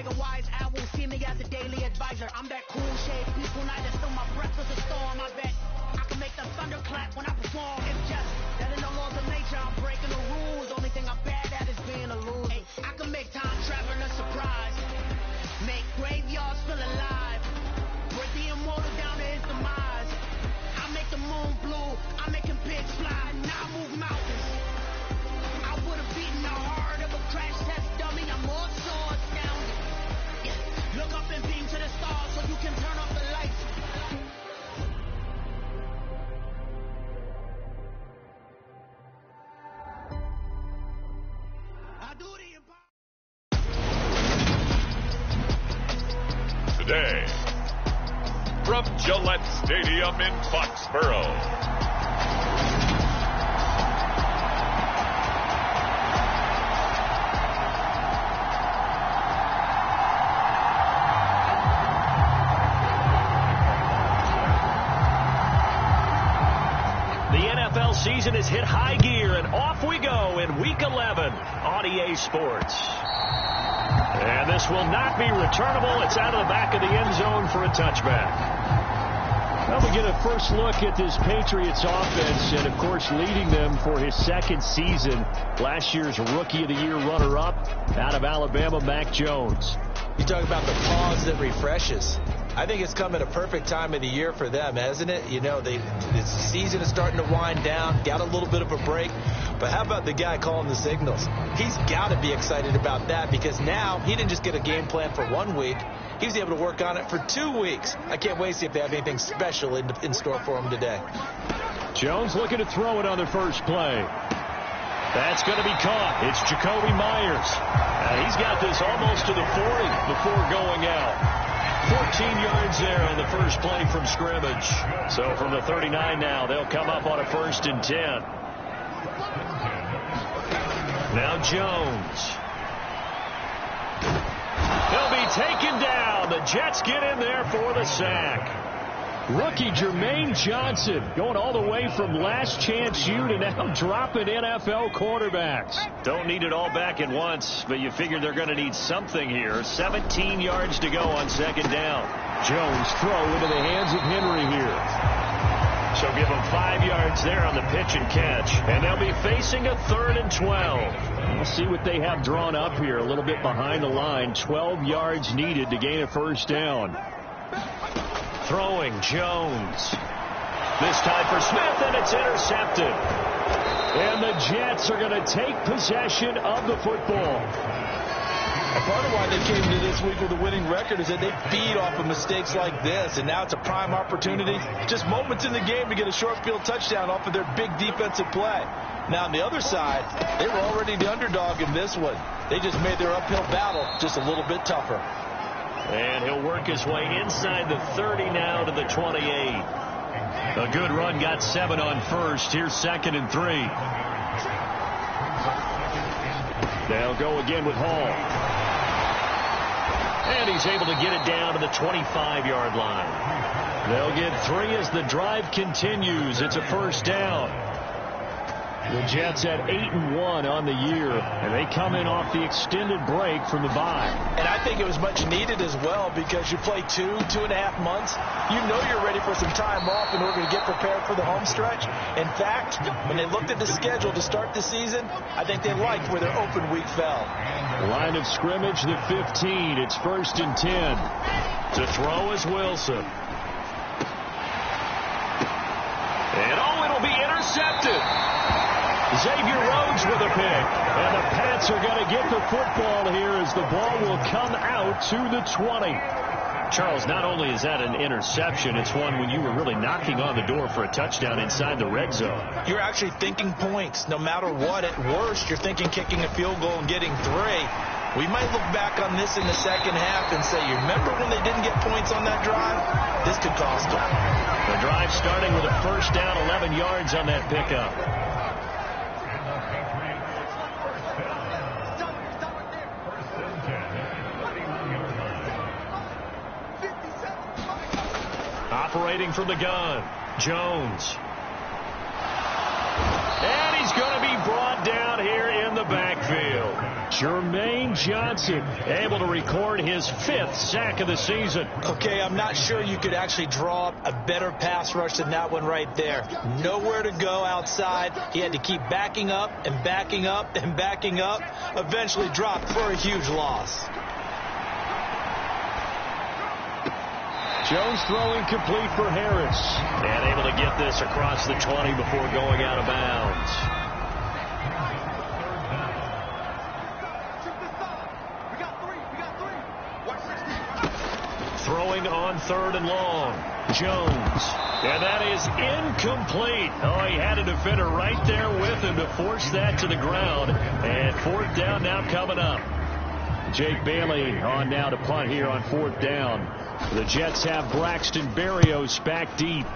make a wise owl see me as a daily advisor. I'm that cool shade, peaceful night, and still my breath is a storm. I bet I can make the thunder clap when I perform. It's just that in the laws of nature, I'm breaking the rules. Only thing I'm bad at is being a loser. Hey, I can make time traveling a surprise, make graveyards feel alive, break the immortal down to his demise. I make the moon blue, I make him pigs fly, now I move mountains. I would have beaten the heart of a crash test dummy. I'm more so astounded. Yeah. Look up and beam to the stars so you can turn off the lights. I do the impossible. Today, from Gillette Stadium in Foxborough. Season has hit high gear, and off we go in Week 11 on EA Sports. And this will not be returnable. It's out of the back of the end zone for a touchback. Well, we get a first look at this Patriots offense, and, of course, leading them for his second season. Last year's Rookie of the Year runner-up out of Alabama, Mac Jones. You talk about the pause that refreshes. I think it's come at a perfect time of the year for them, hasn't it? You know, the season is starting to wind down, got a little bit of a break. But how about the guy calling the signals? He's got to be excited about that because now he didn't just get a game plan for 1 week. He was able to work on it for 2 weeks. I can't wait to see if they have anything special in store for him today. Jones looking to throw it on the first play. That's going to be caught. It's Jacoby Myers. He's got this almost to the 40 before going out. 14 yards there on the first play from scrimmage. So from the 39 now, they'll come up on a 1st and 10. Now Jones. He'll be taken down. The Jets get in there for the sack. Rookie Jermaine Johnson going all the way from last chance U to now dropping NFL quarterbacks. Don't need it all back at once, but you figure they're going to need something here. 17 yards to go on 2nd down. Jones throw into the hands of Henry here. So give them 5 yards there on the pitch and catch. And they'll be facing a 3rd and 12. We'll see what they have drawn up here. A little bit behind the line. 12 yards needed to gain a 1st down. Throwing Jones. This time for Smith, and it's intercepted. And the Jets are going to take possession of the football. And part of why they came to this week with a winning record is that they feed off of mistakes like this, and now it's a prime opportunity. Just moments in the game to get a short field touchdown off of their big defensive play. Now on the other side, they were already the underdog in this one. They just made their uphill battle just a little bit tougher. And he'll work his way inside the 30 now to the 28. A good run, got 7 on 1st. Here's 2nd and 3. They'll go again with Hall. And he's able to get it down to the 25-yard line. They'll get 3 as the drive continues. It's a 1st down. The Jets at 8-1 on the year, and they come in off the extended break from the bye. And I think it was much needed as well because you play 2.5 months. You know you're ready for some time off in order to get prepared for the home stretch. In fact, when they looked at the schedule to start the season, I think they liked where their open week fell. Line of scrimmage, the 15. It's 1st and 10. To throw is Wilson. And it'll be intercepted. Xavier Rhodes with a pick. And the Pats are going to get the football here as the ball will come out to the 20. Charles, not only is that an interception, it's one when you were really knocking on the door for a touchdown inside the red zone. You're actually thinking points. No matter what, at worst, you're thinking kicking a field goal and getting 3. We might look back on this in the second half and say, you remember when they didn't get points on that drive? This could cost them. The drive starting with a 1st down, 11 yards on that pickup. Operating from the gun, Jones. And he's going to be brought down here in the backfield. Jermaine Johnson able to record his 5th sack of the season. Okay, I'm not sure you could actually draw up a better pass rush than that one right there. Nowhere to go outside. He had to keep backing up and backing up and backing up. Eventually dropped for a huge loss. Jones throwing complete for Harris. And able to get this across the 20 before going out of bounds. Throwing on 3rd and long. Jones. And that is incomplete. Oh, he had a defender right there with him to force that to the ground. And 4th down now coming up. Jake Bailey on now to punt here on 4th down. The Jets have Braxton Berrios back deep.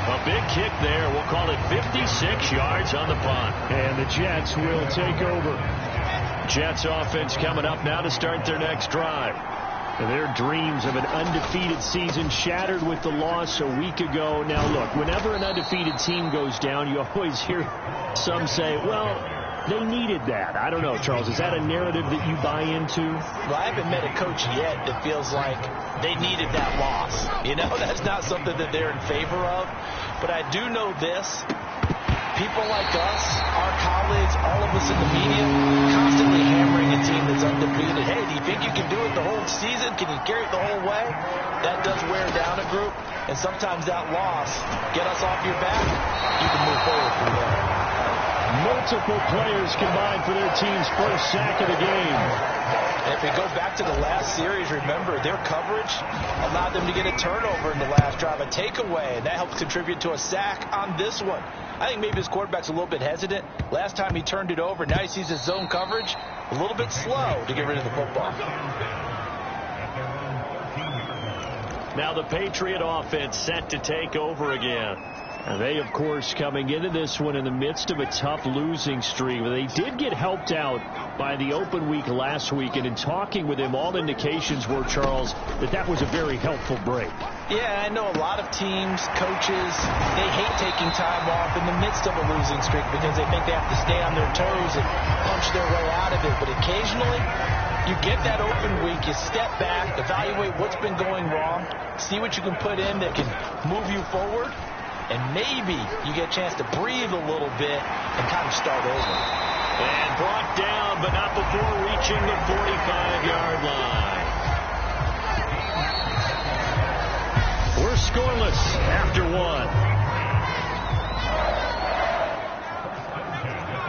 A big kick there. We'll call it 56 yards on the punt. And the Jets will take over. Jets offense coming up now to start their next drive. Their dreams of an undefeated season shattered with the loss a week ago. Now, look, whenever an undefeated team goes down, you always hear some say, well, they needed that. I don't know, Charles. Is that a narrative that you buy into? Well, I haven't met a coach yet that feels like they needed that loss. You know, that's not something that they're in favor of. But I do know this. People like us, our colleagues, all of us in the media, constantly hammering a team that's undefeated. Hey, do you think you can do it the whole season? Can you carry it the whole way? That does wear down a group. And sometimes that loss, get us off your back, you can move forward from there. Multiple players combined for their team's first sack of the game. And if we go back to the last series, remember, their coverage allowed them to get a turnover in the last drive, a takeaway, and that helped contribute to a sack on this one. I think maybe his quarterback's a little bit hesitant. Last time he turned it over, now he sees his zone coverage a little bit slow to get rid of the football. Now the Patriot offense set to take over again. And they, of course, coming into this one in the midst of a tough losing streak. They did get helped out by the open week last week. And in talking with him, all indications were, Charles, that was a very helpful break. Yeah, I know a lot of teams, coaches, they hate taking time off in the midst of a losing streak because they think they have to stay on their toes and punch their way out of it. But occasionally, you get that open week, you step back, evaluate what's been going wrong, see what you can put in that can move you forward. And maybe you get a chance to breathe a little bit and kind of start over. And brought down, but not before reaching the 45-yard line. We're scoreless after one.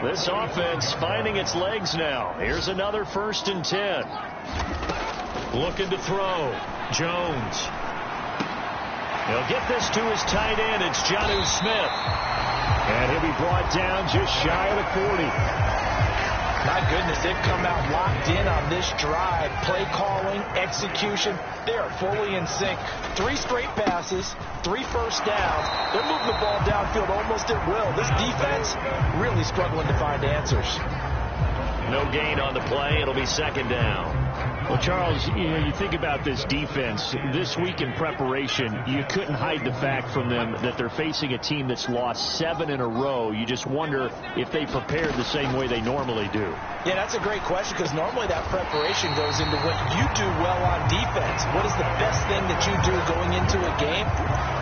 This offense finding its legs now. Here's another 1st and 10. Looking to throw. Jones. He'll get this to his tight end. It's Jonnu Smith. And he'll be brought down just shy of the 40. My goodness, they've come out locked in on this drive. Play calling, execution, they are fully in sync. 3 straight passes, 3 first downs. They're moving the ball downfield almost at will. This defense really struggling to find answers. No gain on the play. It'll be 2nd down. Well, Charles, you think about this defense. This week in preparation, you couldn't hide the fact from them that they're facing a team that's lost 7 in a row. You just wonder if they prepared the same way they normally do. Yeah, that's a great question because normally that preparation goes into what you do well on defense. What is the best thing that you do going into a game?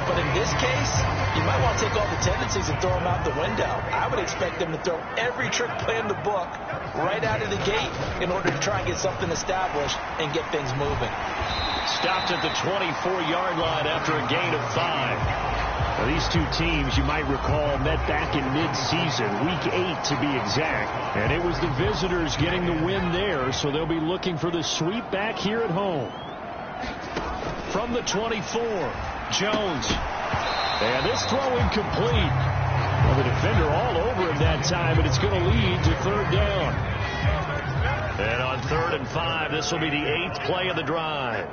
But in this case, you might want to take all the tendencies and throw them out the window. I would expect them to throw every trick play in the book right out of the gate in order to try and get something established and get things moving. Stopped at the 24-yard line after a gain of 5. Now, these two teams, you might recall, met back in mid-season, week 8 to be exact. And it was the visitors getting the win there, so they'll be looking for the sweep back here at home. From the 24, Jones. And this throw incomplete. Well, the defender all over him that time, but it's going to lead to 3rd down. And on 3rd and 5, this will be the 8th play of the drive.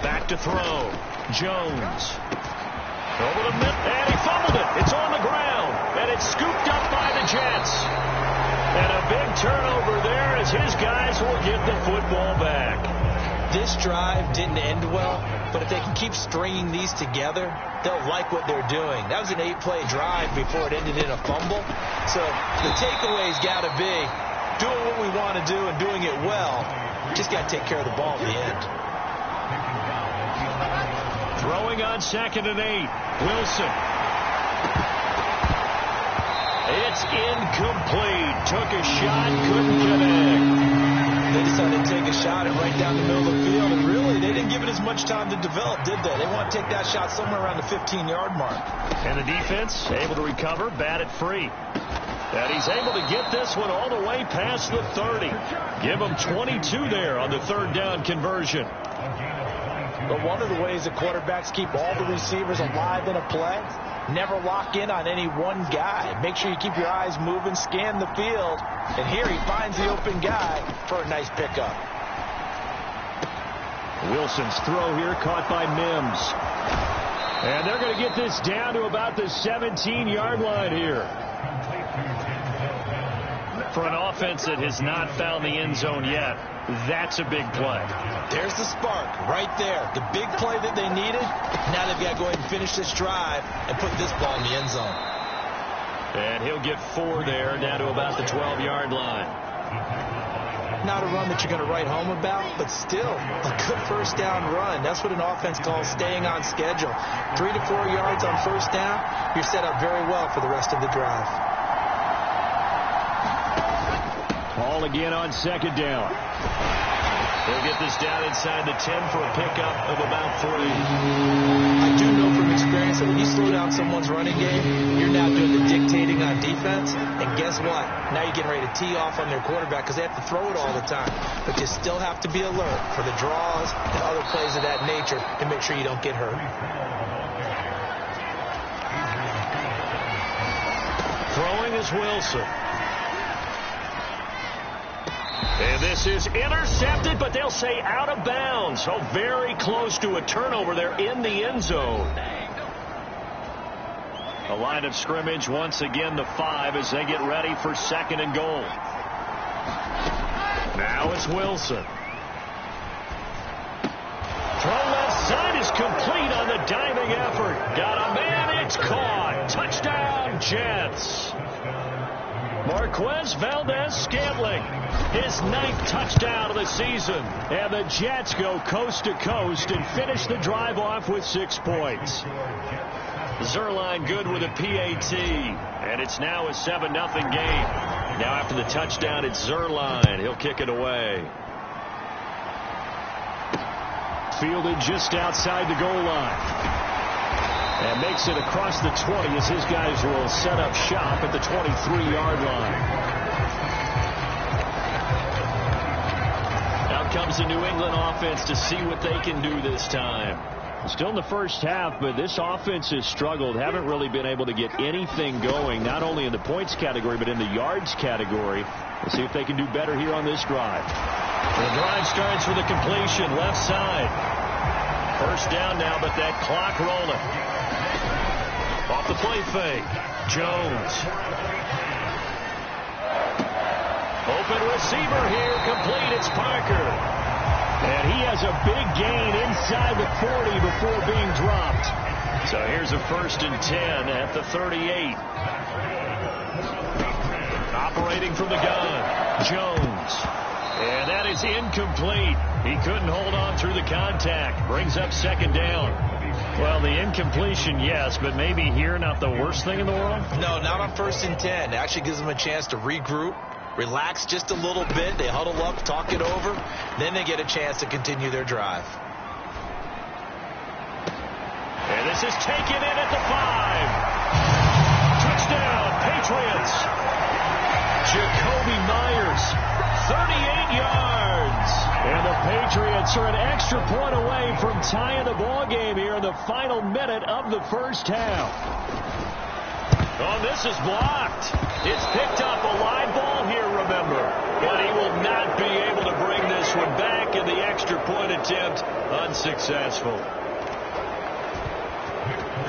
Back to throw. Jones. Over the middle, and he fumbled it. It's on the ground, and it's scooped up by the Jets. And a big turnover there as his guys will get the football back. This drive didn't end well, But if they can keep stringing these together, they'll like what they're doing. That was an 8-play drive before it ended in a fumble. So the takeaway's got to be doing what we want to do and doing it well. Just got to take care of the ball at the end. Throwing on 2nd and 8. Wilson. It's incomplete. Took a shot, couldn't connect. They decided to take a shot and right down the middle of the field, and really, they didn't give it as much time to develop, did they? They want to take that shot somewhere around the 15-yard mark. And the defense able to recover, bat it free. And he's able to get this one all the way past the 30. Give him 22 there on the 3rd down conversion. But one of the ways that quarterbacks keep all the receivers alive in a play, never lock in on any one guy. Make sure you keep your eyes moving, scan the field, and here he finds the open guy for a nice pickup. Wilson's throw here caught by Mims. And they're going to get this down to about the 17-yard line here. For an offense that has not found the end zone yet, that's a big play. There's the spark right there. The big play that they needed. Now they've got to go ahead and finish this drive and put this ball in the end zone. And he'll get 4 there, down to about the 12-yard line. Not a run that you're going to write home about, but still a good first down run. That's what an offense calls staying on schedule. 3 to 4 yards on first down, you're set up very well for the rest of the drive. Ball again on 2nd down. They'll get this down inside the 10 for a pickup of about 3. I do know from experience that when you slow down someone's running game, you're now doing the dictating on defense. And guess what? Now you're getting ready to tee off on their quarterback because they have to throw it all the time. But you still have to be alert for the draws and other plays of that nature to make sure you don't get hurt. Throwing is Wilson. And this is intercepted, but they'll say out of bounds. So very close to a turnover there in the end zone. A line of scrimmage once again the 5 as they get ready for 2nd and goal. Now it's Wilson. Throw left side is complete on the diving effort. Got a man, it's caught. Touchdown, Jets. Marquez Valdez-Scantling, his 9th touchdown of the season. And the Jets go coast to coast and finish the drive off with 6 points. Zerline good with a PAT. And it's now a 7-0 game. Now after the touchdown, it's Zerline. He'll kick it away. Fielded just outside the goal line. And makes it across the 20 as his guys will set up shop at the 23-yard line. Out comes the New England offense to see what they can do this time. Still in the first half, but this offense has struggled. Haven't really been able to get anything going, not only in the points category, but in the yards category. We'll see if they can do better here on this drive. The drive starts with a completion, left side. First down now, but that clock rolling. Off the play fake. Jones. Open receiver here. Complete. It's Parker. And he has a big gain inside the 40 before being dropped. So here's a 1st and 10 at the 38. Operating from the gun. Jones. And that is incomplete. He couldn't hold on through the contact. Brings up 2nd down. Well, the incompletion, yes, but maybe here not the worst thing in the world? No, not on 1st and 10. It actually gives them a chance to regroup, relax just a little bit. They huddle up, talk it over. Then they get a chance to continue their drive. And this is taken in at the 5. Touchdown, Patriots. Jacoby Myers, 38 yards. And the Patriots are an extra point away from tying the ball game here in the final minute of the first half. Oh, this is blocked. It's picked up a live ball here, remember. But he will not be able to bring this one back, and the extra point attempt unsuccessful.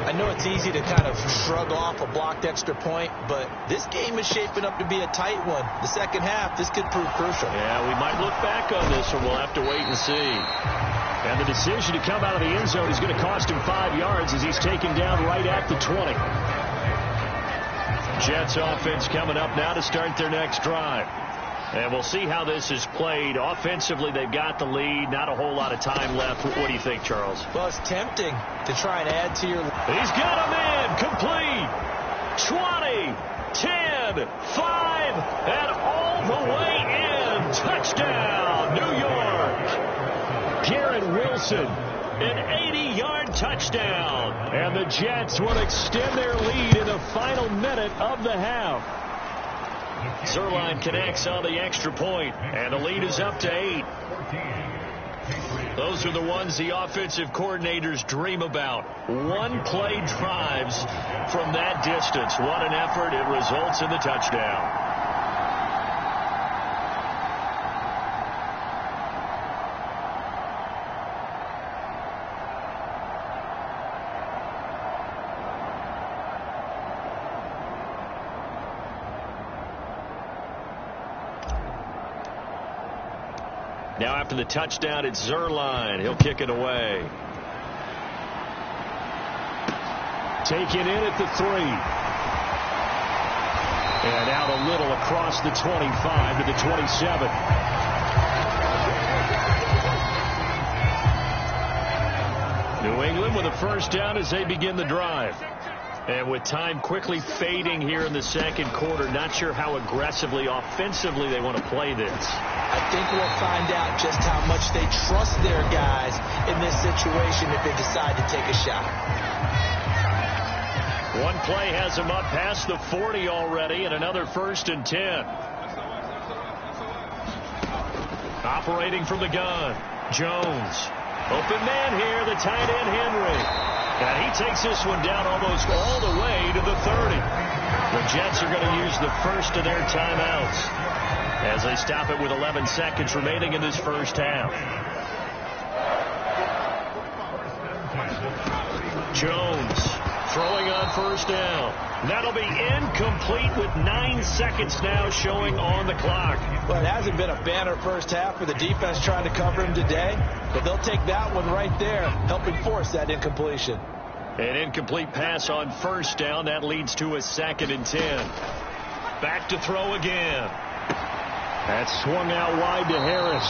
I know it's easy to kind of shrug off a blocked extra point, but this game is shaping up to be a tight one. The second half, this could prove crucial. Yeah, we might look back on this, or we'll have to wait and see. And the decision to come out of the end zone is going to cost him 5 yards as he's taken down right at the 20. Jets offense coming up now to start their next drive. And we'll see how this is played. Offensively, they've got the lead. Not a whole lot of time left. What do you think, Charles? Well, it's tempting to try and add to your... He's got him in. Complete. 20, 10, 5, and all the way in. Touchdown, New York. Garrett Wilson, an 80-yard touchdown. And the Jets will extend their lead in the final minute of the half. Zerline connects on the extra point, and the lead is up to 8. Those are the ones the offensive coordinators dream about. One-play drives from that distance. What an effort. It results in the touchdown. Now after the touchdown, it's Zerline. He'll kick it away. Taken in at the 3. And out a little across the 25 to the 27. New England with a first down as they begin the drive. And with time quickly fading here in the second quarter, not sure how aggressively, offensively they want to play this. I think we'll find out just how much they trust their guys in this situation if they decide to take a shot. One play has them up past the 40 already, and another 1st and 10. Operating from the gun, Jones. Open man here, the tight end Henry. And he takes this one down almost all the way to the 30. The Jets are going to use the first of their timeouts as they stop it with 11 seconds remaining in this first half. Jones throwing on first down. That'll be incomplete with 9 seconds now showing on the clock. Well, it hasn't been a banner first half for the defense trying to cover him today, but they'll take that one right there, helping force that incompletion. An incomplete pass on first down. That leads to a 2nd and 10. Back to throw again. That swung out wide to Harris.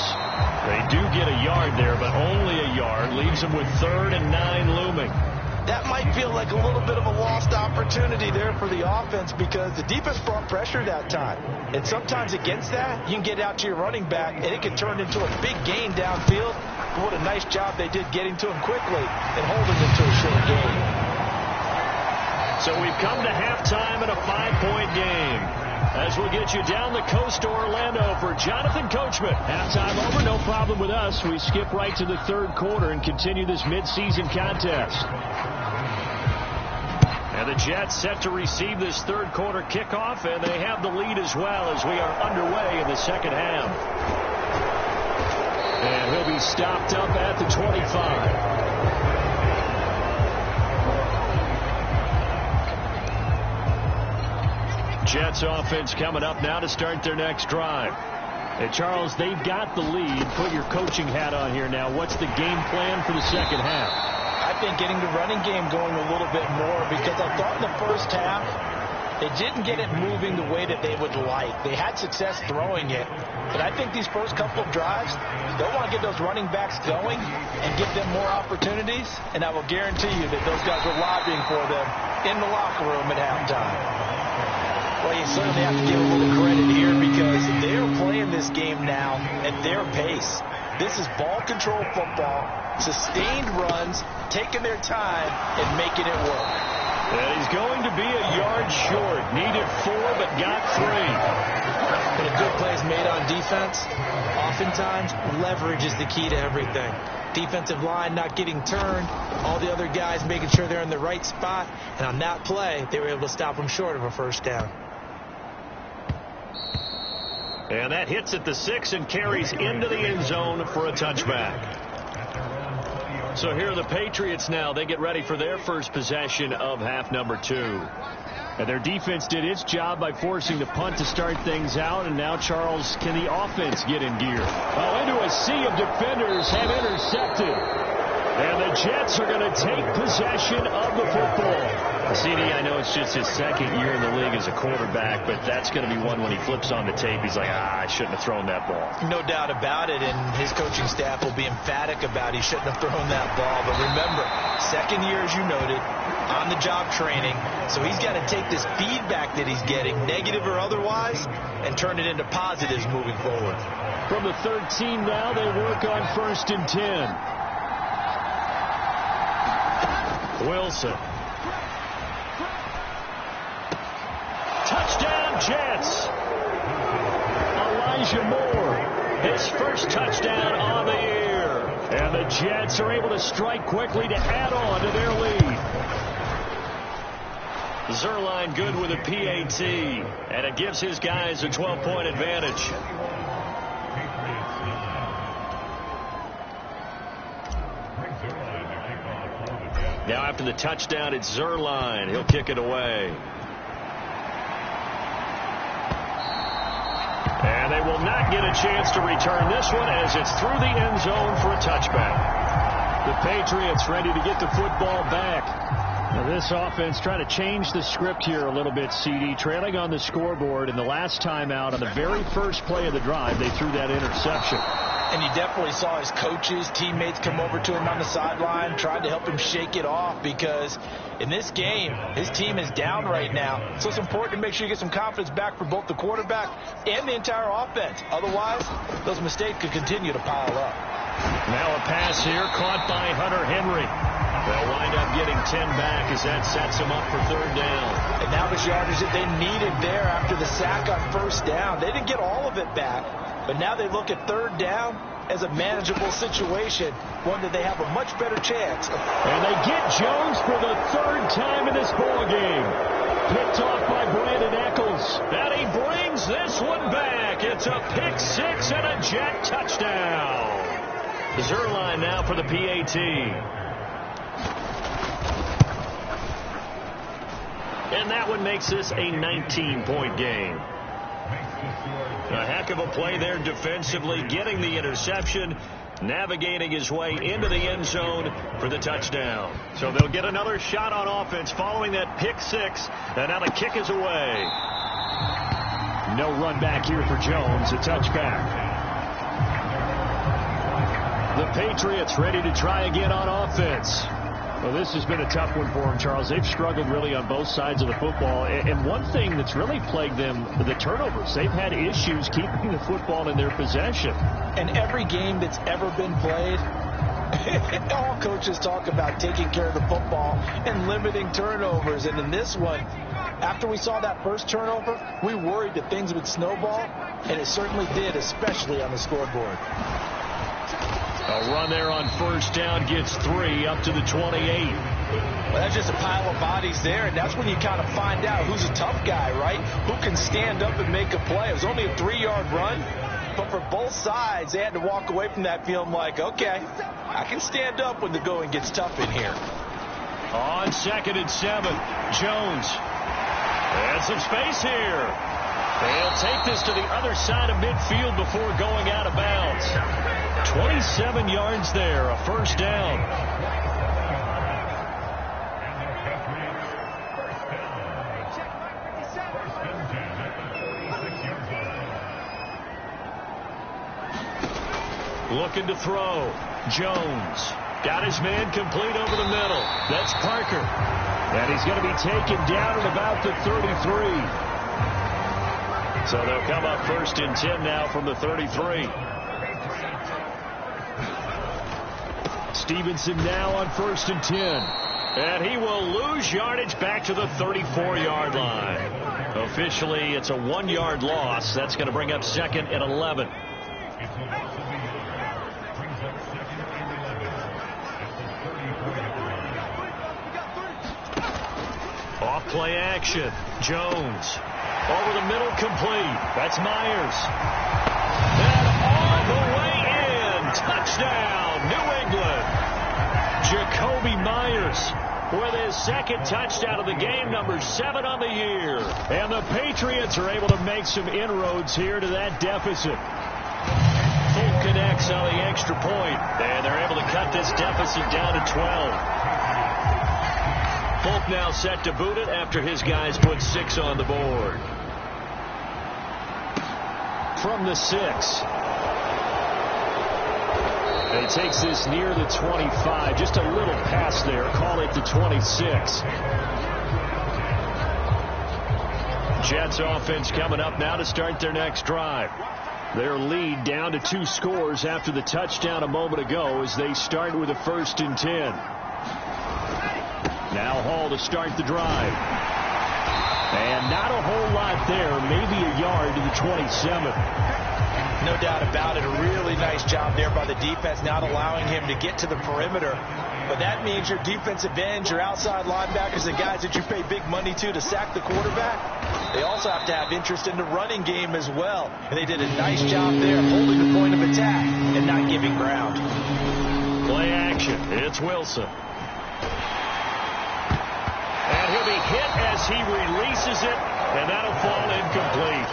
They do get a yard there, but only a yard. Leaves them with 3rd and 9 looming. That might feel like a little bit of a lost opportunity there for the offense because the defense brought pressure that time. And sometimes against that, you can get out to your running back, and it can turn into a big gain downfield. But what a nice job they did getting to him quickly and holding him to a short gain. So we've come to halftime in a 5-point game. As we'll get you down the coast to Orlando for Jonathan Coachman. Halftime over, no problem with us. We skip right to the 3rd quarter and continue this midseason contest. And the Jets set to receive this 3rd quarter kickoff, and they have the lead as well as we are underway in the second half. And he'll be stopped up at the 25. Jets offense coming up now to start their next drive. And Charles, they've got the lead. Put your coaching hat on here now. What's the game plan for the second half? I think getting the running game going a little bit more because I thought in the first half they didn't get it moving the way that they would like. They had success throwing it. But I think these first couple of drives, they'll want to get those running backs going and give them more opportunities. And I will guarantee you that those guys are lobbying for them in the locker room at halftime. Well, you certainly have to give a little credit here because they're playing this game now at their pace. This is ball control football, sustained runs, taking their time, and making it work. And he's going to be a yard short. Needed 4, but got 3. But a good play is made on defense. Oftentimes, leverage is the key to everything. Defensive line not getting turned, all the other guys making sure they're in the right spot, and on that play, they were able to stop them short of a first down. And that hits at the 6 and carries into the end zone for a touchback. So here are the Patriots now. They get ready for their first possession of half number 2. And their defense did its job by forcing the punt to start things out. And now, Charles, can the offense get in gear? Oh, into a sea of defenders have intercepted. And the Jets are going to take possession of the football. CD, I know it's just his second year in the league as a quarterback, but that's going to be one when he flips on the tape. He's like, I shouldn't have thrown that ball. No doubt about it, and his coaching staff will be emphatic about he shouldn't have thrown that ball. But remember, second year, as you noted, on-the-job training, so he's got to take this feedback that he's getting, negative or otherwise, and turn it into positives moving forward. From the 13 now, they work on 1st and 10. Wilson. Touchdown, Jets. Elijah Moore, his first touchdown on the year. And the Jets are able to strike quickly to add on to their lead. Zerline good with a PAT, and it gives his guys a 12-point advantage. Now after the touchdown, it's Zerline. He'll kick it away. And they will not get a chance to return this one as it's through the end zone for a touchback. The Patriots ready to get the football back. Now this offense trying to change the script here a little bit, CD. Trailing on the scoreboard, and the last time out on the very first play of the drive, they threw that interception. And you definitely saw his coaches, teammates come over to him on the sideline, tried to help him shake it off, because in this game, his team is down right now. So it's important to make sure you get some confidence back for both the quarterback and the entire offense. Otherwise, those mistakes could continue to pile up. Now a pass here caught by Hunter Henry. They'll wind up getting 10 back as that sets them up for 3rd down. And now the yardage that they needed there after the sack on 1st down. They didn't get all of it back. But now they look at 3rd down as a manageable situation, one that they have a much better chance. And they get Jones for the 3rd time in this ball game. Picked off by Brandon Eccles. And he brings this one back. It's a pick 6 and a Jet touchdown. Zerline now for the PAT. And that one makes this a 19-point game. A heck of a play there defensively, getting the interception, navigating his way into the end zone for the touchdown. So they'll get another shot on offense following that pick 6, and now the kick is away. No run back here for Jones, a touchback. The Patriots ready to try again on offense. Well, this has been a tough one for them, Charles. They've struggled really on both sides of the football. And one thing that's really plagued them, the turnovers. They've had issues keeping the football in their possession. And every game that's ever been played, all coaches talk about taking care of the football and limiting turnovers. And in this one, after we saw that first turnover, we worried that things would snowball, and it certainly did, especially on the scoreboard. A run there on 1st down gets 3 up to the 28. Well, that's just a pile of bodies there, and that's when you kind of find out who's a tough guy, right? Who can stand up and make a play. It was only a 3-yard run, but for both sides, they had to walk away from that feeling like, okay, I can stand up when the going gets tough in here. On 2nd and 7, Jones. And some space here. They'll take this to the other side of midfield before going out of bounds. 27 yards there, a 1st down. Looking to throw. Jones got his man complete over the middle. That's Parker. And he's going to be taken down at about the 33. So they'll come up 1st and 10 now from the 33. Stevenson now on 1st and 10. And he will lose yardage back to the 34-yard line. Officially, it's a 1-yard loss. That's going to bring up 2nd and 11. Off play action. Jones. Over the middle, complete. That's Myers. And all the way in. Touchdown, New England. Jacoby Myers with his second touchdown of the game, number 7 on the year. And the Patriots are able to make some inroads here to that deficit. Folk connects on the extra point, and they're able to cut this deficit down to 12. Folk now set to boot it after his guys put 6 on the board. From the 6. And he takes this near the 25. Just a little pass there. Call it the 26. Jets offense coming up now to start their next drive. Their lead down to 2 scores after the touchdown a moment ago as they start with a 1st and 10. Now Hall to start the drive. And not a whole lot there. Maybe a yard to the 27. No doubt about it. A really nice job there by the defense, not allowing him to get to the perimeter. But that means your defensive ends, your outside linebackers, the guys that you pay big money to sack the quarterback, they also have to have interest in the running game as well. And they did a nice job there holding the point of attack and not giving ground. Play action. It's Wilson. And he'll be hit as he releases it, and that'll fall incomplete.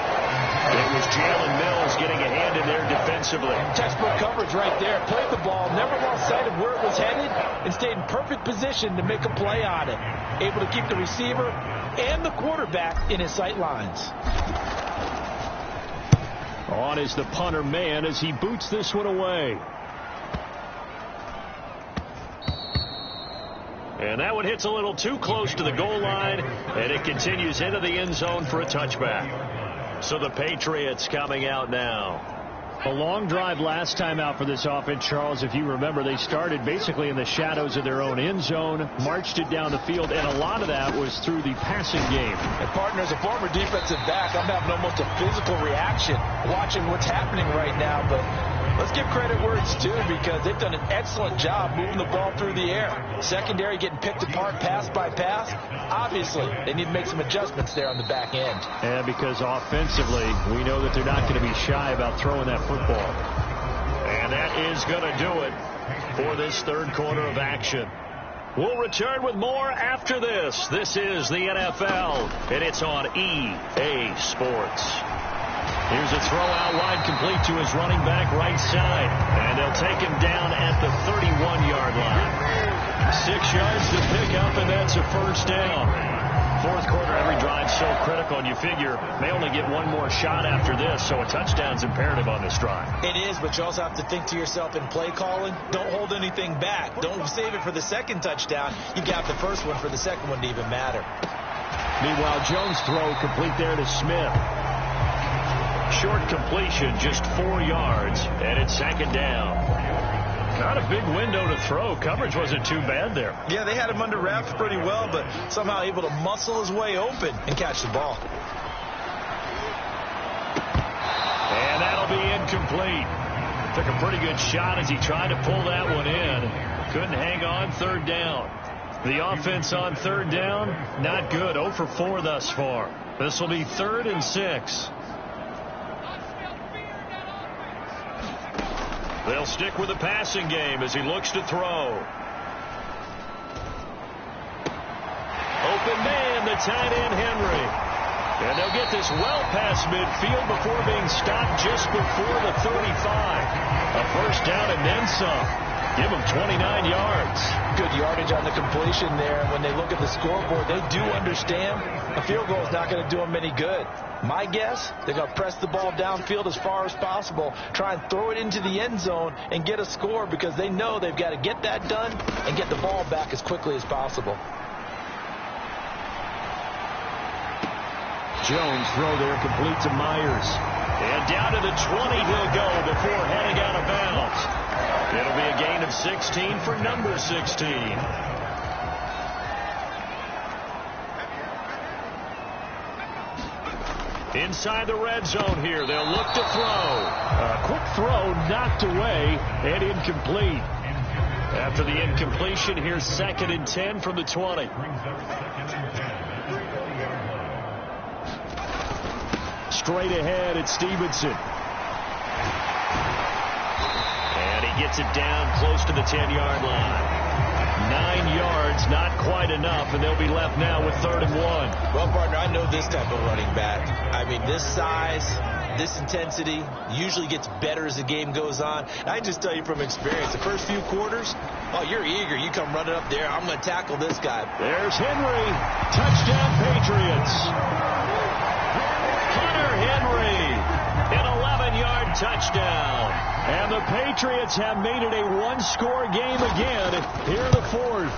It was Jalen Mills getting a hand in there defensively. Textbook coverage right there. Played the ball, never lost sight of where it was headed, and stayed in perfect position to make a play on it. Able to keep the receiver and the quarterback in his sight lines. On is the punter man as he boots this one away. And that one hits a little too close to the goal line, and it continues into the end zone for a touchback. So the Patriots coming out now. A long drive last time out for this offense, Charles. If you remember, they started basically in the shadows of their own end zone, marched it down the field, and a lot of that was through the passing game. And partner, as a former defensive back, I'm having almost a physical reaction watching what's happening right now. But let's give credit where it's due, because they've done an excellent job moving the ball through the air. Secondary getting picked apart pass by pass. Obviously, they need to make some adjustments there on the back end. And because offensively, we know that they're not going to be shy about throwing that football. And that is going to do it for this third quarter of action. We'll return with more after this. This is the NFL, and it's on EA Sports. Here's a throw out wide, complete to his running back right side. And they'll take him down at the 31-yard line. 6 yards to pick up, and that's a first down. Fourth quarter, every drive so critical, and you figure they only get one more shot after this, so a touchdown's imperative on this drive. It is, but you also have to think to yourself in play calling, don't hold anything back. Don't save it for the second touchdown. You got the first one for the second one to even matter. Meanwhile, Jones' throw complete there to Smith. Short completion, just 4 yards, and it's second down. Not a big window to throw. Coverage wasn't too bad there. Yeah, they had him under wraps pretty well, but somehow able to muscle his way open and catch the ball. And that'll be incomplete. Took a pretty good shot as he tried to pull that one in. Couldn't hang on. Third down. The offense on third down, not good. 0 for 4 thus far. This will be 3rd and 6. They'll stick with the passing game as he looks to throw. Open man, the tight end Henry. And they'll get this well past midfield before being stopped just before the 35. A first down and then some. Give them 29 yards. Good yardage on the completion there. When they look at the scoreboard, they do understand a field goal is not going to do them any good. My guess, they're going to press the ball downfield as far as possible, try and throw it into the end zone and get a score, because they know they've got to get that done and get the ball back as quickly as possible. Jones throw there complete to Myers. And down to the 20 he'll go before heading out of bounds. It'll be a gain of 16 for number 16. Inside the red zone here. They'll look to throw. A quick throw knocked away and incomplete. After the incompletion, here's 2nd and 10 from the 20. Straight ahead, it's Stevenson. And he gets it down close to the 10-yard line. 9 yards, not quite enough, and they'll be left now with 3rd and 1. Well, partner, I know this type of running back. I mean, this size, this intensity usually gets better as the game goes on. I can just tell you from experience, the first few quarters, oh, you're eager. You come running up there. I'm going to tackle this guy. There's Henry. Touchdown, Patriots. Hunter Henry, an 11-yard touchdown. And the Patriots have made it a one-score game again here in the 4th.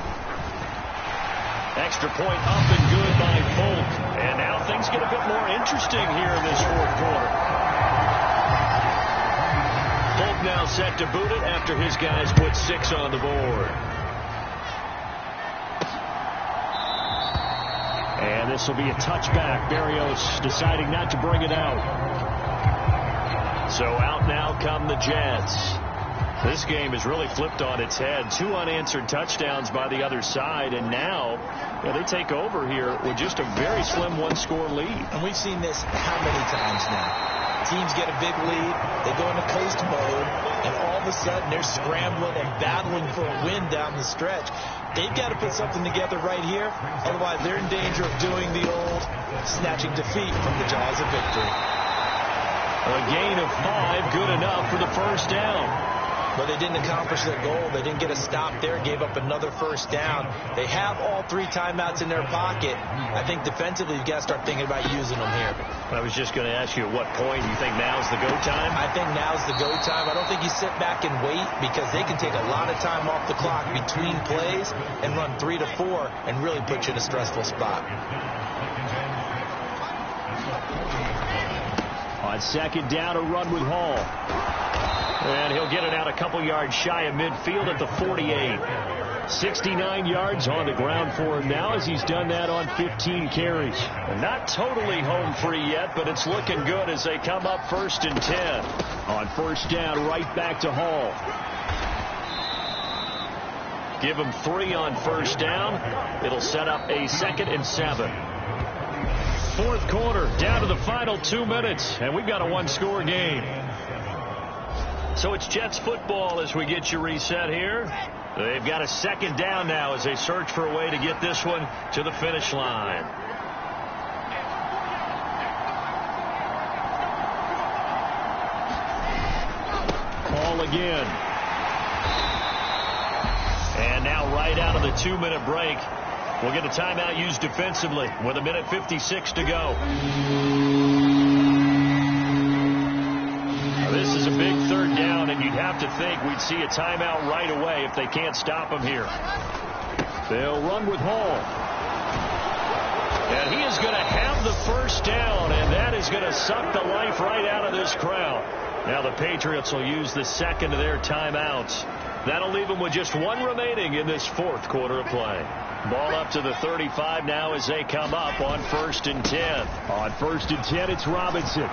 Extra point up and good by Folk. And now things get a bit more interesting here in this 4th quarter. Folk now set to boot it after his guys put 6 on the board. And this will be a touchback. Berrios deciding not to bring it out. So out now come the Jets. This game is really flipped on its head. 2 unanswered touchdowns by the other side, and now they take over here with just a very slim one-score lead. And we've seen this how many times now? Teams get a big lead, they go into coast mode, and all of a sudden they're scrambling and battling for a win down the stretch. They've got to put something together right here, otherwise they're in danger of doing the old snatching defeat from the jaws of victory. A gain of 5, good enough for the first down. But they didn't accomplish their goal. They didn't get a stop there, gave up another first down. They have all 3 timeouts in their pocket. I think defensively you've got to start thinking about using them here. I was just going to ask you, at what point do you think now's the go time? I think now's the go time. I don't think you sit back and wait, because they can take a lot of time off the clock between plays and run 3 to 4 and really put you in a stressful spot. On second down, a run with Hall. And he'll get it out a couple yards shy of midfield at the 48. 69 yards on the ground for him now, as he's done that on 15 carries. And not totally home free yet, but it's looking good as they come up 1st and 10. On first down, right back to Hall. Give him 3 on first down. It'll set up a 2nd and 7. 4th quarter, down to the final 2 minutes, and we've got a one-score game. So it's Jets football as we get you reset here. They've got a 2nd down now as they search for a way to get this one to the finish line. Call again. And now right out of the 2-minute break, we'll get a timeout used defensively with 1:56 to go. This is a big 3rd down, and you'd have to think we'd see a timeout right away if they can't stop him here. They'll run with Hall. And he is going to have the first down, and that is going to suck the life right out of this crowd. Now the Patriots will use the 2nd of their timeouts. That'll leave them with just 1 remaining in this 4th quarter of play. Ball up to the 35 now as they come up on 1st and 10. On 1st and 10, it's Robinson.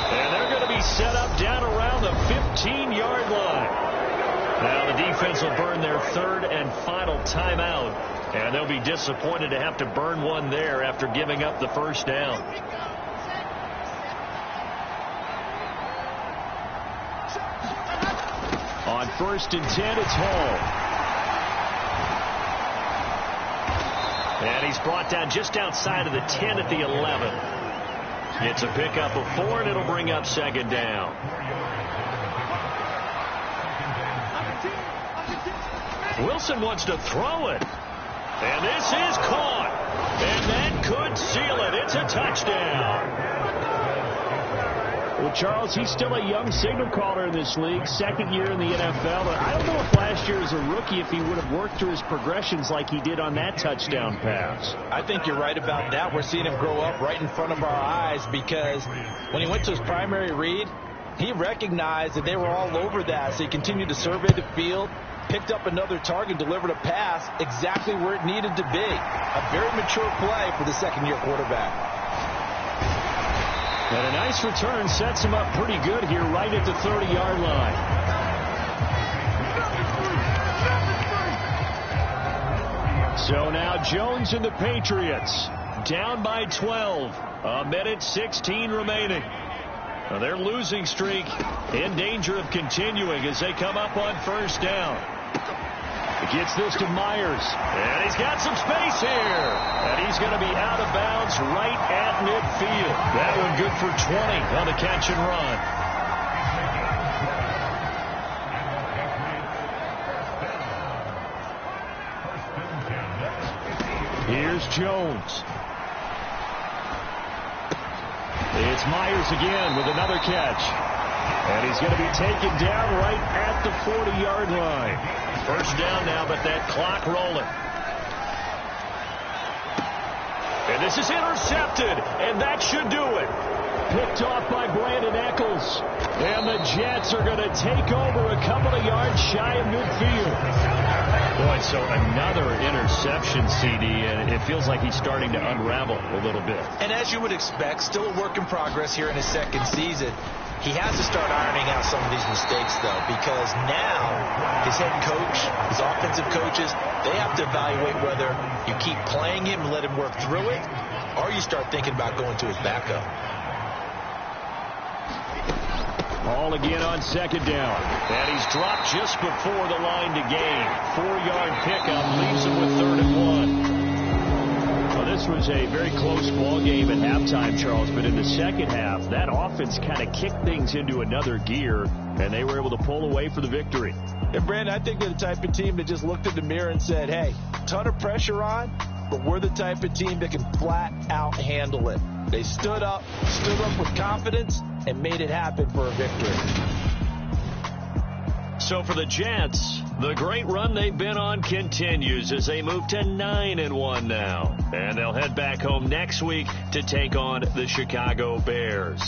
And they're going to be set up down around the 15-yard line. Now the defense will burn their 3rd and final timeout, and they'll be disappointed to have to burn one there after giving up the first down. On 1st and 10, it's Hall. And he's brought down just outside of the 10 at the 11. It's a pickup of 4, and it'll bring up 2nd down. Wilson wants to throw it. And this is caught. And that could seal it. It's a touchdown. Well, Charles, he's still a young signal caller in this league, 2nd year in the NFL. But I don't know if last year as a rookie, if he would have worked through his progressions like he did on that touchdown pass. I think you're right about that. We're seeing him grow up right in front of our eyes, because when he went to his primary read, he recognized that they were all over that. So he continued to survey the field, picked up another target, delivered a pass exactly where it needed to be. A very mature play for the 2nd-year quarterback. And a nice return sets him up pretty good here right at the 30-yard line. So now Jones and the Patriots down by 12. 1:16 remaining. Now their losing streak in danger of continuing as they come up on first down. The Gets this to Myers. And he's got some space here. And he's going to be out of bounds right at midfield. That one good for 20 on the catch and run. Here's Jones. It's Myers again with another catch. And he's going to be taken down right at the 40-yard line. First down now, but that clock rolling. And this is intercepted, and that should do it. Picked off by Brandon Eccles. And the Jets are going to take over a couple of yards shy of midfield. Boy, so another interception, CD, and it feels like he's starting to unravel a little bit. And as you would expect, still a work in progress here in his second season. He has to start ironing out some of these mistakes, though, because now his head coach, his offensive coaches, they have to evaluate whether you keep playing him and let him work through it, or you start thinking about going to his backup. Ball again on second down. And he's dropped just before the line to gain. 4-yard pickup leaves him with 3rd and 1. Well, this was a very close ball game at halftime, Charles, but in the second half, that offense kind of kicked things into another gear, and they were able to pull away for the victory. And, Brandon, I think they're the type of team that just looked in the mirror and said, hey, ton of pressure on, but we're the type of team that can flat out handle it. They stood up with confidence, and made it happen for a victory. So for the Jets, the great run they've been on continues as they move to 9-1 now. And they'll head back home next week to take on the Chicago Bears.